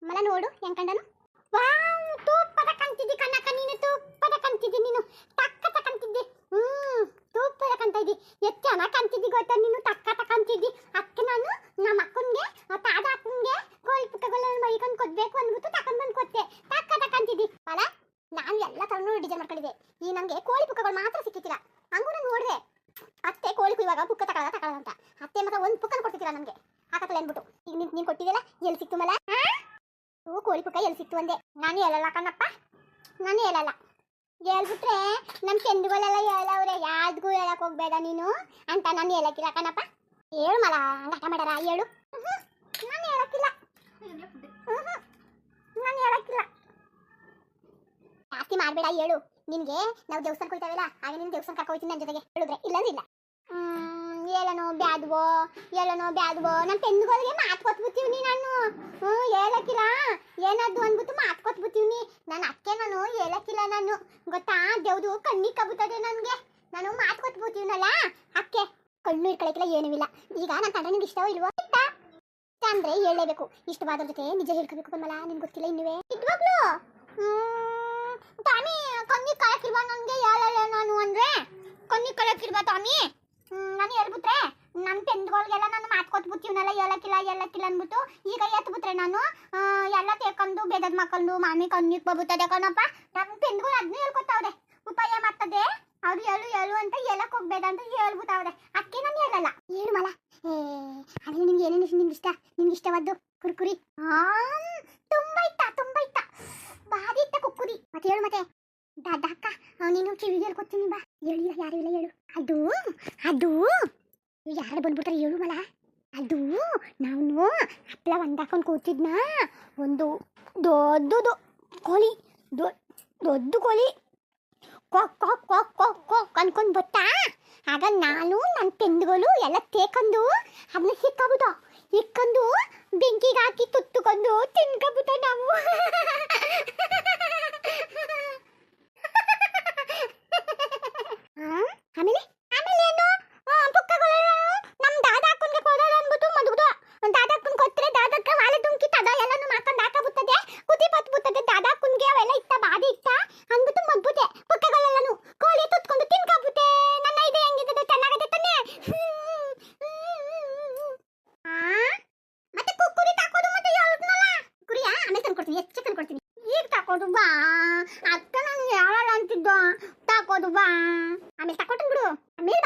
ಮಲ ನೋಡು ಹೆಂಗ್ ಕಂಡನು. ವಾವ್ ತೂಪದ ಕಂತಿದ್ದಿ ಕಣ್ಣಕ್ಕ ನೀನು, ತೂಪದ ಕಂತಿದ್ದಿ ನೀನು, ತಕ್ಕ ತಕ್ಕಂತಿದ್ದಿ. ತೂಪದ ಕಂತ ಇದ್ದಿ, ಎಷ್ಟು ಚೆನ್ನಾಗಿ ಕಂತಿದ್ದಿ ಗೊತ್ತಾ ನೀನು, ತಕ್ಕ ತಕ್ಕಂತಿದ್ದಿ. ಅದಕ್ಕೆ ನಾನು ನಮ್ಮ ಅಕ್ಕನಿಗೆ ತಾದ ಅಕ್ಕನಿಗೆ ಕೋಳಿ ಪುಕ್ಕಗಳನ್ನು ಮೈಕೊಂಡು ಕೊಡ್ಬೇಕು ಅಂದ್ಬಿಟ್ಟು ತಕೊಂಡ್ ಬಂದು ಕೊಟ್ಟೆ. ತಕ್ಕ ತಕ್ಕಂತಿದ್ದಿ ಅಲ್ಲ. ನಾನು ಎಲ್ಲ ತರನೂ ಡಿಸೈನ್ ಮಾಡ್ಕೊಂಡಿದ್ದೆ. ಈ ನಮಗೆ ಕೋಳಿ ಪುಕ್ಕಗಳು ಮಾತ್ರ ಸಿಕ್ಕಿತ್ತಿಲ್ಲ. ಹಂಗೂ ನಾನು ನೋಡಿದೆ ಅತ್ತೆ ಕೋಳಿ ಕುಯ್ಯುವಾಗ ಪುಕ್ಕ ತಗೊಳ್ಳೋದ ಅಂತ. ಅತ್ತೆ ಮಾತ್ರ ಒಂದು ಪುಕ್ಕನ ಕೊಡ್ತಿದ್ದೀರಾ ನಮಗೆ ಹಾಕತ್ತಲ್ಲ ಅಂದ್ಬಿಟ್ಟು. ಈಗ ನೀನು ಕೊಟ್ಟಿದ್ದೆಲ್ಲ ಎಲ್ಲಿ ಸಿಕ್ತು ಮಲ? ಕೋಳಿ ಪುಕ್ಕ ಎಲ್ಲಿ ಸಿಕ್ತು ಅಂದೆ. ನಾನು ಹೇಳಲ್ಲ ಕಣಪ್ಪ, ನಾನು ಹೇಳಲ್ಲ. ಹೇಳ್ಬಿಟ್ರೆ ನಮ್ಮ ಚೆಂಡುಗಳೆಲ್ಲ ಹೇಳವ್ರೆ, ಯಾವ್ದು ಹೇಳಕ್ ಹೋಗ್ಬೇಡ ನೀನು ಅಂತ. ನಾನು ಹೇಳಕ್ಕಿಲ್ಲ ಕಣಪ್ಪ. ಹೇಳು ಮಲ, ಹಂಗಾಟ ಮಾಡಾರ ಹೇಳು. ನಾನು ಹೇಳಕ್ಕಿಲ್ಲ, ನಾನು ಹೇಳಕ್ಕಿಲ್ಲ. ಜಾಸ್ತಿ ಮಾಡಬೇಡ ಹೇಳು. ನಿನಗೆ ನಾವು ದೇವಸ್ಥಾನ ಹೋಗ್ತಾವಲ್ಲ, ಆಗ ನೀನು ದೇವಸ್ಥಾನ ಕರ್ಕೊ ಹೋಗ್ತೀನಿ ನನ್ನ ಜೊತೆಗೆ ಹೇಳಿದ್ರೆ. ಇಲ್ಲಂದ್ರೆ ಇಲ್ಲ. ಹೇಳನೋ ಬ್ಯಾಡ್ವೋ, ಹೇಳನೋ ಬ್ಯಾಡ್ವೋ. ನಮ್ಮ ಪೆನ್ನುಗಳಿಗೆ ಮಾತು ಕೊಟ್ಬಿಡ್ತೀವಿ ನಾನು. ಹೇಳಕ್ಕಿಲ್ಲ ಏನಾದ್ರು ಅಂದ್ಬಿಟ್ಟು ಮಾತು ಕೊಟ್ಬಿಡ್ತೀವಿ ನಾನು. ಅದಕ್ಕೆ ನಾನು ಹೇಳಕ್ಕಿಲ್ಲ ನಾನು, ಗೊತ್ತಾ? ದೇವ್ದು ಕಣ್ಣಿಗೆ ಕಬುತ್ತದೆ ನನಗೆ. ನಾನು ಮಾತು ಕೊಟ್ಬಿಡ್ತೀವನಲ್ಲ ಅದಕ್ಕೆ. ಕಣ್ಣು ಇಟ್ಕೊಳಕ್ಕಿಲ್ಲ ಏನೂ ಇಲ್ಲ. ಈಗ ನನ್ನ ಕಂಡ ನಿಮ್ಗೆ ಇಷ್ಟವೋ ಇಲ್ವೋ ಇಷ್ಟ ಅಂದ್ರೆ ಹೇಳಲೇಬೇಕು. ಇಷ್ಟವಾದ್ರ ಜೊತೆ ನಿಜ ಹೇಳ್ಕೋಬೇಕು ಬಂದಲ್ಲ. ನಿನ್ಗೆ ಗೊತ್ತಿಲ್ಲ ಇನ್ನುವೇ ಇಟ್ವಾಗ್ಲು. ಟಾಮಿ ಕಣ್ಣಿ ಕಳಕಿಲ್ವಾ ನನಗೆ ಹೇಳಲ್ಲ ನಾನು ಅಂದ್ರೆ. ಕಣ್ಣಿ ಕಳಕಿಲ್ವಾ ಟಾಮಿ? ನಾನು ಹೇಳ್ಬಿಟ್ರೆ ನನ್ನ ಪೆನ್ಗಳಿಗೆಲ್ಲ ನಾನು ಮಾತು ಕೊಟ್ಬಿಡ್ತೀವನಲ್ಲ, ಹೇಳಕ್ಕಿಲ್ಲ ಅಂದ್ಬಿಟ್ಟು. ಈಗ ಎತ್ಬಿಟ್ರೆ ನಾನು ಎಲ್ಲ ತೇಕೊಂಡು ಬೇದದ ಮಕ್ಕಂಡು ಮಾಮಿ ಕಣ್ಣಿಗೆ ಬಬುತ್ತದೆ ಕಣಪ್ಪ. ನಮ್ಮ ಪೆನ್ಗಳು ಅದನ್ನೇ ಹೇಳ್ಕೊತಾವ್ರೆ, ಉಪಾಯ ಮಾಡ್ತದೆ ಅವ್ರು ಹೇಳು ಅಂತ ಹೇಳಕ್ ಹೋಗ್ಬೇಡ ಅಂತ ಹೇಳ್ಬಿಟ್ಟಾವ್ರೆ. ಅದಕ್ಕೆ ನಾನು ಹೇಳಲ್ಲ. ಹೇಳು ಮಲ. ಅದೇ ನಿಮ್ಗೆ ಏನೇನು ನಿಮ್ಗೆ ಇಷ್ಟವಾದ್ದು ಕುರ್ಕುರಿ? ತುಂಬಾ ಇಷ್ಟ, ಭಾರಿ ಇಷ್ಟ ಕುಕ್ಕುರಿ. ಮತ್ತೆ ಹೇಳು ಮತ್ತೆ ದಾದಕ್ಕ ನೀನು ಕಿವಿಗೆ ಹೇಳ್ಕೊತೀನಿ ಬಾ. ಹೇಳಿ ಯಾರು ಇಲ್ಲ ಹೇಳು. ಅದು ಯಾರು ಬಂದ್ಬಿಟ್ರೆ ಹೇಳು ಮಲ. ಅದು ನಾವು ಹಪ್ಪಳ ಒಂದಾಕೊಂಡು ಕೂತಿದ್ನ, ಒಂದು ದೊಡ್ಡದು ಕೋಳಿ, ದೊಡ್ಡ ಕೋಳಿ ಅನ್ಕೊಂಡು ಬತ್ತಾ. ಆಗ ನಾನು ನನ್ನ ಪೆಂಡುಗಳು ಎಲ್ಲ ತೇಕೊಂಡು ಅದನ್ನ ಇಕ್ಕೊಂಡು ಬೆಂಕಿಗೆ ಹಾಕಿ ತುತ್ತುಕೊಂಡು ತಿನ್ಕೊಬಿಟ್ಟ ನಾವು. ಆಮೇಲೆ ಏನು ಪುಕ್ಕಗಳು ನಮ್ಮ ದಾದ ಅಕ್ಕನಿಗೆ ಕೊಡೋದು ಅಂದ್ಬಿಟ್ಟು ಮದುವುದು. ದಾದ ಅಕ್ಕನ ಕೊಟ್ಟರೆ ದಾದಕ್ಕ ವಾಲೆ ದುಂಕಿ ತದ ಎಲ್ಲನೂ ಮಾಡ್ಕೊಂಡು ಹಾಕಬುತ್ತದೆ, ಕುದಿ ಬತ್ಬುತ್ತದೆ. ದಾದ ಅಕ್ಕನಿಗೆ ಅವೆಲ್ಲ ಇತ್ತ ಬಾದಿ ಇತ್ತ ಅಂದ್ಬಿಟ್ಟು ಮದ್ಬುತ್ತೆ. ಪುಕ್ಕಗಳೆಲ್ಲನು ಕೋಳಿ ತುತ್ಕೊಂಡು ತಿನ್ಕೊಬುತ್ತೆ. ನನ್ನ ಇದೆ ಹೆಂಗಿದ್ದು ಚೆನ್ನಾಗದೆ ತಾನೆ. ಮತ್ತೆ ಕುಕ್ಕುರಿ ತಾಕೋದು ಮತ್ತೆ ಹೇಳಿದ್ನಲ್ಲ ಕುರಿಯಾ. ಆಮೇಲೆ ತಂದ್ಕೊಡ್ತೀನಿ, ಹೆಚ್ಚು ತಂದ್ಕೊಡ್ತೀನಿ. ಈಗ ತಾಕೋದು ಬಾ ಅಕ್ಕ, ನಾನು ಯಾರಲ್ಲ ಅಂತಿದ್ದು. ತಾಕೋದು ಬಾ ಆಮೇಲೆ ತಕೊಟ್ಟು ಬಿಡು. ಆಮೇಲೆ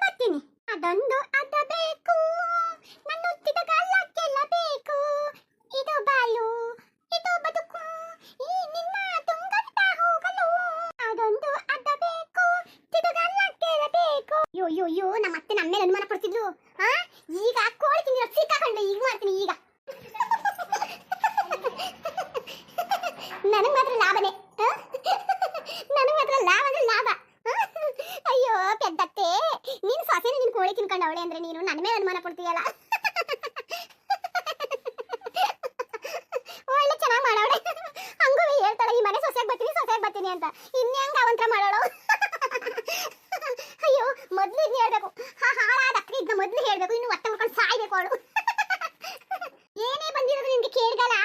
ಬರ್ತೀನಿ. ಅದೊಂದು ಅದ ಬೇಕು, ನನ್ನ ಹುಟ್ಟಿದ ಕಾಲಕ್ಕೆಲ್ಲ ಬೇಕು. ಇದು ಬಾಳು, ಇದು ಬದುಕು, ಈ ನಿನ್ನ ತುಂಗತ್ತ ಹೋಗಲು. ಅದೊಂದು ಅದ ಬೇಕು, ತಿರುಗಾಲಕ್ಕೆಲ್ಲ ಬೇಕು. ಯೋ ನಮ್ಮ ಅತ್ತೆ ನಮ್ಮ ಮೇಲೆ ಅನುಮಾನ ಪಡ್ತಿದ್ರು. ಈಗ ಕೋಳಿ ತಿಂದಿರೋ ಸಿಕ್ಕಾಕೊಂಡು ಈಗ ಮಾಡ್ತೀನಿ. ಈಗ ನನಗೆ ಮಾತ್ರ ಲಾಭನೇ, ನನಗೆ ಮಾತ್ರ ಲಾಭ ಅಂದ್ರೆ ಲಾಭ. ಅಯ್ಯೋ ಪೆದ್ದತ್ತೆ, ನೀನು ಸೊಸೆನ ನೀನು ಕೋಳಿ ತಿನ್ಕೊಂಡು ಅವಳೆ ಅಂದ್ರೆ ನೀನು ನನ್ನ ಮೇಲೆ ಅನುಮಾನ ಪಡ್ತೀಯಲ್ಲ. ಒಳ್ಳೆ ಚೆನ್ನಾಗಿ ಮಾಡವಳೆ. ಹಂಗೂ ಹೇಳ್ತಾಳೆ ಈ ಮನೆ ಸೊಸೆಯಾಗಿ ಬರ್ತೀನಿ ಅಂತ. ಇನ್ನೇಂಗ ಅವಂತ್ರ ಮಾಡೋಳು. ಅಯ್ಯೋ ಮೊದ್ಲು ಇದನ್ನ ಹೇಳ್ಬೇಕು. ಹಾಳಾದ ಅಕ್ಕ ಇದನ್ನ ಮೊದ್ಲು ಹೇಳ್ಬೇಕು. ಇನ್ನು ಒತ್ತ ಮುಡ್ಕೊಂಡು ಸಾಯ್ಬೇಕು ಅವಳು. ಏನೇ ಬಂದಿರೋದು ನಿನ್ಗೆ ಕೇಳ್ಗಲ್ಲ,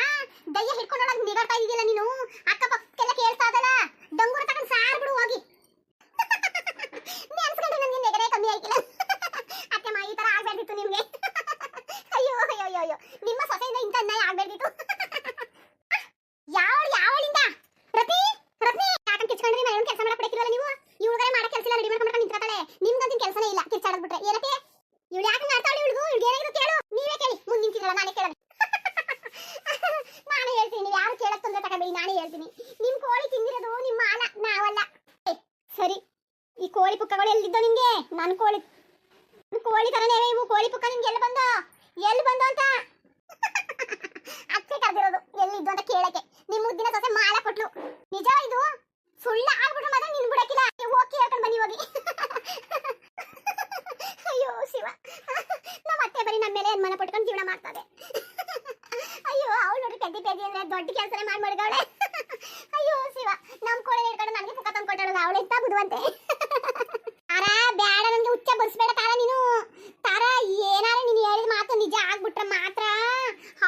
ದಯ್ಯ ಹಿಡ್ಕೊಂಡೊಳಗೆ ನಿಗಾಡ್ತಾ ಇದೆಯಲ್ಲ ನೀನು. ಅಕ್ಕಪಕ್ಕೆಲ್ಲ ಕೇಳ್ತಾ ಅದಲ್ಲ, ಡಂಗೂರ ತಗೊಂಡು ಸಾರ್ಬಿಡು ಹೋಗಿ. ನೆನ್ಸ್ಕೊಂಡ್ರೆ ನನಗೆ ನೆಗರೇ ಕಮ್ಮಿ ಆಯ್ತಿಲ್ಲ. ಅತ್ತೆಮ್ಮ ಈ ತರ ಆಗ್ಬೇಕಿತ್ತು ನಿಮ್ಗೆ. ಅಯ್ಯೋ ನಿಮ್ಮ ಸೊಸೆಯಿಂದ ಇಂಥ ಅನ್ಯಾಯ ಆಗ್ಬೇಕಿತ್ತು. ಯಾವಳಿಂದ ರತಿ ಯಾಕಂತ ಕಿಚ್ಕೊಂಡ್ರಿ? ನಾನು ಕೆಲಸ ಮಾಡಕ್ ಬಿಡಕ್ಕಿಲ್ವಲ್ಲ ನೀವು. ಇವುಗಳೇ ಮಾಡಕ್ ಕೆಲಸ ಇಲ್ಲ, ರೆಡಿ ಮಾಡ್ಕೊಂಡು ನಿಂತ್ಕೊತಾಳೆ. ನಿಮ್ಗಂತ ಕೆಲಸನೇ ಇಲ್ಲ, ಕಿಚ್ಚಾಡಕ್ ಬಿಟ್ರೆ. ಏನಕ್ಕೆ ಇವಳು ಯಾಕೆ ಮಾಡ್ತಾಳೆ? ಇವಳಿಗೂ ಏನಾಗಿರೋ ಕೇಳು. ನೀವೇ ಕೇಳಿ, ಮುಂದೆ ನಿಂತಿರಲ್ಲ ನಾನೇ ಕೇಳೋದು. ನಾನೇ ಹೇಳ್ತೀನಿ, ನೀವು ಯಾರು ಕೇಳಕ್ ತೊಂದರೆ ತಗೋಬೇಡಿ, ನಾನೇ ಹೇಳ್ತೀನಿ. ನಿಮ್ ಕೋಳಿ ತಿಂದಿರೋದು ನಿಮ್ಮ ಮಾಲ, ನಾವಲ್ಲ. ಸರಿ, ಈ ಕೋಳಿ ಪುಕ್ಕಗಳು ಎಲ್ಲಿದ್ದೋ ನಿಮ್ಗೆ? ನನ್ನ ಕೋಳಿ ತರನೇ ಇವು. ಕೋಳಿ ಪುಕ್ಕ ನಿಮ್ಗೆ ಎಲ್ಲಿ ಬಂದು ಅಂತ ಅತ್ತೆ ಕರೆದಿರೋದು. ಎಲ್ಲಿದ್ದು ಅಂತ ಕೇಳಕ್ಕೆ ನಿಮ್ಮ ಮುದ್ದಿನ ಸೊಸೆ ಮಾಲ ಕೊಟ್ಲು. ನಿಜ ಇದು? ಸುಳ್ಳು ಆಗ್ಬಿಟ್ರೆ ಮಾತ್ರ ನಿನ್ ಬಿಡಕ್ಕಿಲ್ಲ. ಹೋಗಿ ಹೇಳ್ಕೊಂಡು ಬನ್ನಿ ಹೋಗಿ. ಅಯ್ಯೋ ಶಿವ, ನಮ್ಮ ಅತ್ತೆ ಬರೀ ನಮ್ಮ ಮೇಲೆ ಅನುಮಾನ ಪಟ್ಕೊಂಡು ಜೀವನ ಮಾಡ್ತಾರೆ. ಅಯ್ಯೋ ಅವಳು ನೋಡಿ ಪೆದ್ದಿ ಅಂದ್ರೆ ದೊಡ್ಡ ಕೆಲಸನೇ ಮಾಡ್ಮಡ್ಗವಳೆ. ಅಯ್ಯೋ ಶಿವ, ನಮ್ಮ ಕೋಳಿ ಹೇಳ್ಕೊಂಡು ನನಗೆ ಪುಕ್ಕ ತಂದು ಕೊಟ್ಟಾಳಲ್ಲ, ಅವಳೆಂತ ಬುದ್ಧಿವಂತೆ. ತಾರ ಬೇಡ, ನನಗೆ ಹುಚ್ಚ ಬರ್ಸ್ಬೇಡ ತಾರ ನೀನು. ತಾರ ಏನಾರ ನೀನು ಹೇಳಿದ ಮಾತು ನಿಜ ಆಗ್ಬಿಟ್ರೆ ಮಾತ್ರ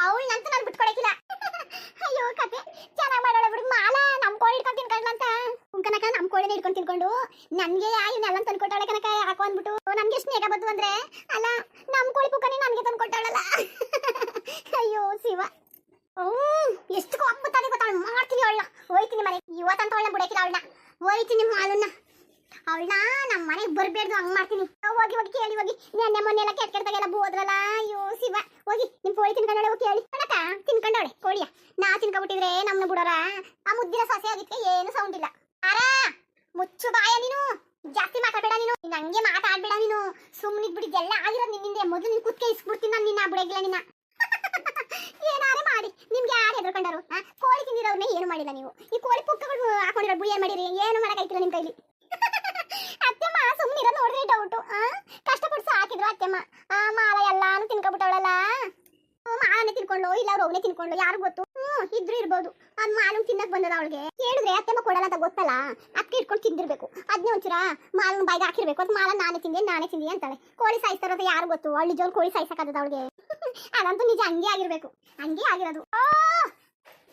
ಅವಳನ್ನಂತೂ ನಾನು ಬಿಟ್ಕೊಡಕ್ಕೆ ನನ್ಗೆ ಇವನ್ನೆಲ್ಲ ತಂದ್ಕೊಟ್ಟಾಳೆ ಕನಕ ಯಾಕೋ ಅಂದ್ಬಿಟ್ಟು ನನ್ಗೆ ಎಷ್ಟು ನೇಗ ಬಂತು ಅಂದ್ರೆ ಅಲ್ಲ ನಮ್ ಕೋಳಿ ಪುಕ್ಕನೆ ನನ್ಗೆ ತಂದ್ಕೊಟ್ಟಾಳಲ್ಲ ಅಯ್ಯೋ ಶಿವ ಎಷ್ಟು ಕೋಪ ಬರ್ತದೆ ಗೊತ್ತಾಳ ಮಾಡ್ತೀನಿ ಅವಳನ್ನ ಹೋಯ್ತೀನಿ ಮನೆ ಇವತ್ತಂತ ಅವಳನ್ನ ಬಿಡಕಿಲ್ಲ ಅವಳನ್ನ ಹೋಯ್ತೀನಿ ಮಾಲನ್ನ ಅವಳನ್ನ ನಮ್ಮ ಮನೆಗೆ ಬರ್ಬೇಡ್ದು ಹಂಗ್ ಮಾಡ್ತೀನಿ ಹೋಗಿ ಹೋಗಿ ಕೇಳಿ ಹೋಗಿ ನೆನ್ನೆ ಮೊನ್ನೆ ಎಲ್ಲ ಕೆಟ್ಟ ಕೆಟ್ಟದಾಗೆಲ್ಲ ಬೋದ್ರಲ್ಲ ಅಯ್ಯೋ ಶಿವ ಹೋಗಿ ನಿಮ್ ಕೋಳಿ ತಿನ್ಕೊಂಡವಳೆ ಹೋಗಿ ಕೇಳಿ ಕಣಕ ತಿನ್ಕೊಂಡವಳೆ ಕೋಳಿಯ ನಾ ತಿನ್ಕೊಬಿಟ್ಟಿದ್ರೆ ನಮ್ನ ಬಿಡೋರ ಆ ಮುದ್ದಿನ ಸೊಸೆ ಆಗಿಕ್ಕೆ ಏನು ಸೌಂಡ್ ಇಲ್ಲ ಅರ ಮುಚ್ಚು ಬಾಯ ನೀನು ಜಾಸ್ತಿ ಮಾತಾಡಬೇಡ ನೀನು ನಂಗೆ ಮಾತಾಡ್ಬೇಡ ನೀನು ಸುಮ್ಮನಿದ್ ಎಲ್ಲ ಆಗಿರೋದು ನಿನ್ನಿಂದೆ ಮೊದಲು ನೀನು ಕುತ್ಕೆ ಇಸ್ಬಿಡ್ತೀನಿ ನಾನು ನಿನ್ನ ಬಿಡಗಿಲ್ಲ ನಿನ್ನ ಏನಾರೇ ಮಾಡಿ ನಿಮ್ಗೆ ಯಾರು ಎದ್ರಕೊಂಡರು ಕೋಳಿ ತಿಂದಿರೋರ್ನ ಏನು ಮಾಡಿಲ್ಲ ನೀವು ಈ ಕೋಳಿ ಪುಕ್ಕಗಳು ಹಾಕೊಂಡಿರೋ ಬುಡಿ ಏನ್ ಮಾಡಿರಿ ಏನು ಮಾಡಕ್ಕಾಯ್ತಿಲ್ಲ ನಿಮ್ ಕೈಲಿ ಅತ್ತೆಮ್ಮ ಸುಮ್ಮನಿರೋ ನೋಡ್ರಿ ಡೌಟು ಕಷ್ಟಪಟ್ಟು ಸಾಕಿದ್ರು ಅತ್ತೆಮ್ಮ ಮಾಲ ಎಲ್ಲಾನು ತಿನ್ಕೊಬಿಟ್ಟವಳಲ್ಲ ಮಾಲನೆ ತಿನ್ಕೊಂಡು ಇಲ್ಲ ಅವ್ರ ಅವನೇ ತಿನ್ಕೊಂಡು ಯಾರು ಗೊತ್ತು ಇದ್ರು ಇರ್ಬೋದು ಅದ್ ಮಾಲು ತಿನ್ನಕ್ ಬಂದದ ಅವಳಿಗೆ ಕೇಳಿದ್ರೆ ಅತ್ತೆಮ್ಮ ಕೊಡಲ್ಲ ಅಂತ ಗೊತ್ತಲ್ಲ ಅಕ್ಕಿ ಇಟ್ಕೊಂಡು ತಿಂದಿರ್ಬೇಕು ಅದ್ನೇ ಒಂಚೂರ ಮಾಲನ್ ಬಾಯಿಗೆ ಹಾಕಿರ್ಬೇಕು ಅದ್ ಮಾಲ ನಾನೇ ತಿಂದಿ ಅಂತಾಳೆ ಕೋಳಿ ಸಾಯಿಸ್ತಾರ ಯಾರು ಗೊತ್ತು ಹಳ್ಳಿ ಜೋನ್ ಕೋಳಿ ಸಾಯಿಸಕ್ಕಾಗದ ಅವಳಿಗೆ ಅದಂತೂ ನಿಜ ಹಂಗೆ ಆಗಿರ್ಬೇಕು ಹಂಗೆ ಆಗಿರೋದು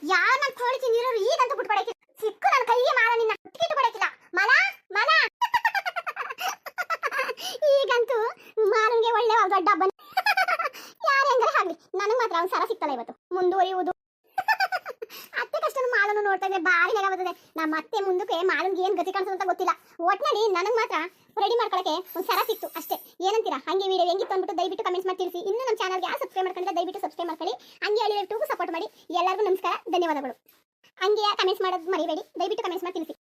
ಯಾರು ನನ್ ಕೋಳಿ ತಿಂದಿರೋರು ಈಗಂತೂ ಬಿಟ್ಕೊಡಕಿಲ್ಲ ಸಿಕ್ಕು ನನ್ನ ಕೈಗೆ ಮಾಲ ನಿನ್ನ ಟಿಕೆಟ್ ಕೊಡಕಿಲ್ಲ ಮಲ ಮಲ ಈಗಂತೂ ಮಾಲನ್ಗೆ ಒಳ್ಳೆ ದೊಡ್ಡ ಹಬ್ಬ ಯಾರು ಹೆಂಗಾರೆ ಆಗ್ಲಿ ನನಗ್ ಮಾತ್ರ ಒಂದ್ ಸರ ಸಿಗ್ತಲ್ಲ ಇವತ್ತು ಮುಂದುವರಿಯುವುದು ಅತ್ತೆ ಕಷ್ಟ ಮಾಲನ್ನು ನೋಡ್ತಾ ಇದ್ರೆ ಬಾರಿ ನೆಗ ಬರ್ತದೆ ನಮ್ಮ ಅತ್ತೆ ಮುಂದಕ್ಕೆ ಮಾಲನ್ಗೆ ಏನ್ ಗತಿ ಕಾಣಿಸೋದು ಅಂತ ಗೊತ್ತಿಲ್ಲ ಒಟ್ನಲ್ಲಿ ನನಗ್ ಮಾತ್ರ ರೆಡಿ ಮಾಡ್ಕೊಳಕ್ಕೆ ಒಂದ್ ಸರ ಸಿಕ್ತು ಅಷ್ಟೇ ಏನಂತೀರಾ ಹಂಗೆ ವಿಡಿಯೋ ಹೆಂಗಿತ್ತು ಅಂದ್ಬಿಟ್ಟು ದಯವಿಟ್ಟು ಕಮೆಂಟ್ಸ್ ಮಾಡಿ ತಿಳಿಸಿ ಇನ್ನು ನಮ್ಮ ಚಾನಲ್ಗೆ ಯಾರು ಸಬ್ಸ್ಕ್ರೈಬ್ ಮಾಡ್ಕೊಂಡ್ರೆ ದಯವಿಟ್ಟು ಸಬ್ಸ್ಕ್ರೈಬ್ ಮಾಡ್ಕೊಳ್ಳಿ ಹಂಗೆ ಹೇಳಿ ಸಪೋರ್ಟ್ ಮಾಡಿ ಎಲ್ಲರಿಗೂ ನಮಸ್ಕಾರ ಧನ್ಯವಾದಗಳು ಹಂಗೆ ಕಮೆಂಟ್ಸ್ ಮಾಡೋದು ಮರಿಬೇಡಿ ದಯವಿಟ್ಟು ಕಮೆಂಟ್ಸ್ ಮಾಡಿ ತಿಳಿಸಿ